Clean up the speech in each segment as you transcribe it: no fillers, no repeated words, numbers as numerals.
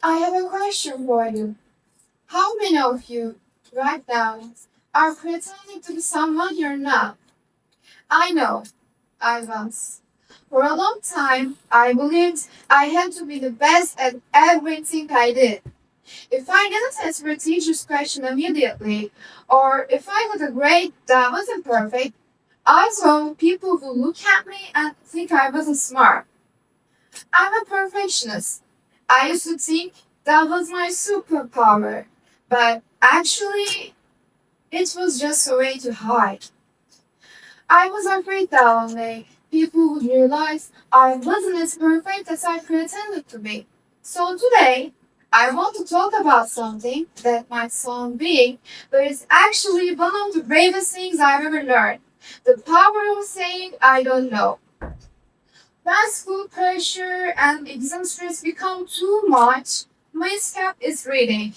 I have a question for you. How many of you right now are pretending to be someone you're not? I know, I was. For a long time, I believed I had to be the best at everything I did. If I didn't answer a teacher's question immediately, or if I got a grade that wasn't perfect, I thought people would look at me and think I wasn't smart. I'm a perfectionist. I used to think that was my superpower, but actually, it was just a way to hide. I was afraid that one day people would realize I wasn't as perfect as I pretended to be. So today, I want to talk about something that might sound big, but it's actually one of the bravest things I've ever learned. The power of saying I don't know. When school pressure and exam stress become too much, my escape is reading.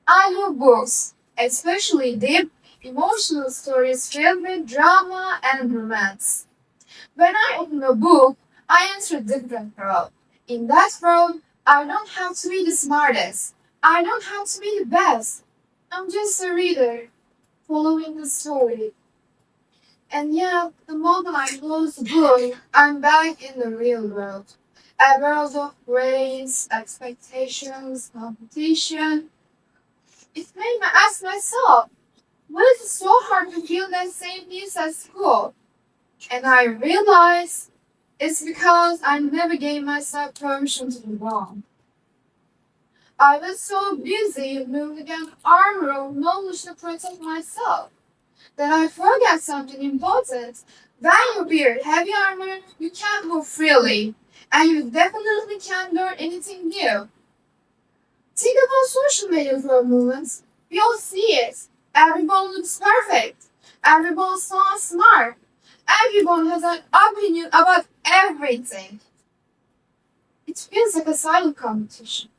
I love books, especially deep, emotional stories filled with drama and romance. When I open a book, I enter a different world. In that world, I don't have to be the smartest. I don't have to be the best. I'm just a reader, following the story. And yet, the moment I close the book, I'm back in the real world. A world of grades, expectations, competition. It made me ask myself, why is it so hard to feel that same peace at school? And I realized it's because I never gave myself permission to be wrong. I was so busy building an armor of knowledge to protect myself that I forgot something important. When you wear heavy armor, you can't move freely, and you definitely can't learn anything new. Think about social media for a moment. We all see it. Everyone looks perfect. Everyone sounds smart. Everyone has an opinion about everything. It feels like a silent competition.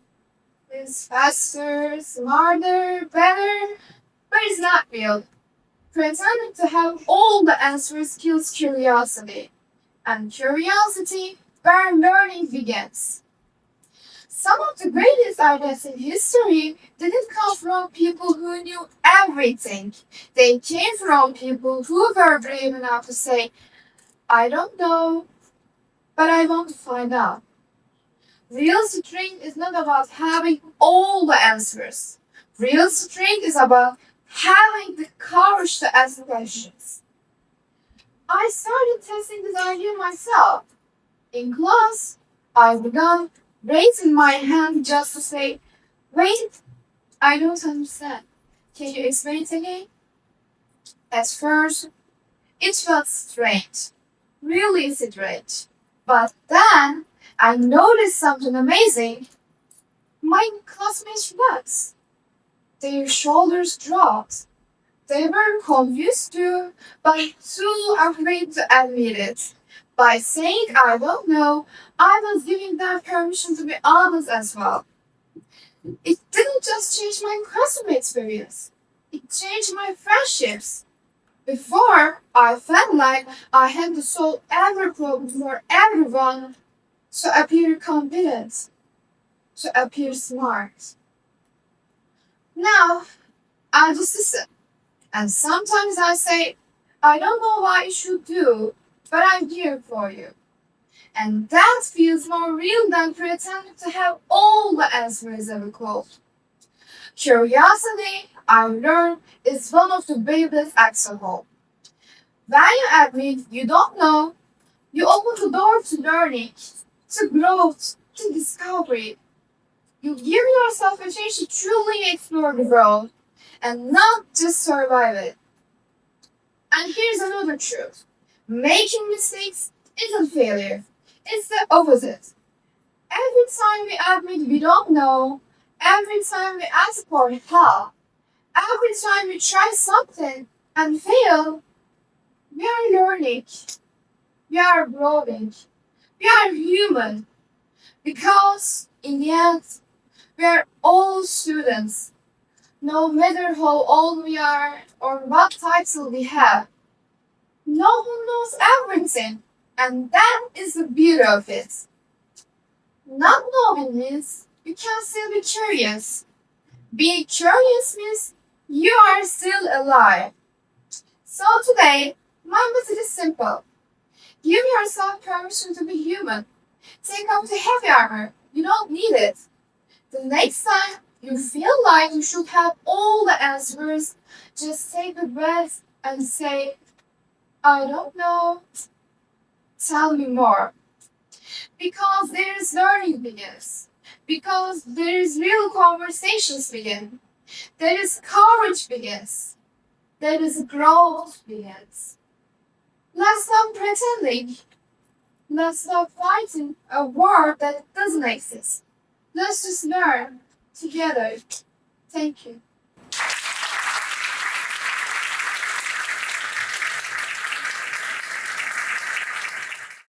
It's faster, smarter, better, but it's not real. Pretending to have all the answers kills curiosity, and curiosity where learning begins. Some of the greatest ideas in history didn't come from people who knew everything. They came from people who were brave enough to say, I don't know, but I want to find out. Real strength is not about having all the answers. Real strength is about having the courage to ask questions. I started testing this idea myself. In class, I began raising my hand just to say, wait, I don't understand. Can you explain it again? At first, it felt strange, really strange. But then I noticed something amazing. My classmates relaxed. Their shoulders dropped. They were confused too, but too afraid to admit it. By saying I don't know, I was giving them permission to be honest as well. It didn't just change my classroom experience, it changed my friendships. Before, I felt like I had to solve every problem for everyone to appear confident, to appear smart. Now, I just listen. And sometimes I say, I don't know what you should do, but I'm here for you. And that feels more real than pretending to have all the answers ever could. Curiosity, I learned, is one of the bravest acts of all. When you admit you don't know, you open the door to learning, to growth, to discovery. You give yourself a chance to truly explore the world and not just survive it. And here's another truth. Making mistakes isn't failure. It's the opposite. Every time we admit we don't know, every time we ask for help, every time we try something and fail, we are learning. We are growing. We are human. Because in the end, we are all students. No matter how old we are or what title we have, no one knows everything. And that is the beauty of it. Not knowing means you can still be curious. Being curious means you are still alive. So today, my message is simple. Give yourself permission to be human. Take off the heavy armor. You don't need it. The next time you feel like you should have all the answers, just take a breath and say, I don't know. Tell me more. Because there is learning begins. Because there is real conversations begin. There is courage begins. There is growth begins. Let's stop pretending. Let's stop fighting a war that doesn't exist. Let's just learn together. Thank you.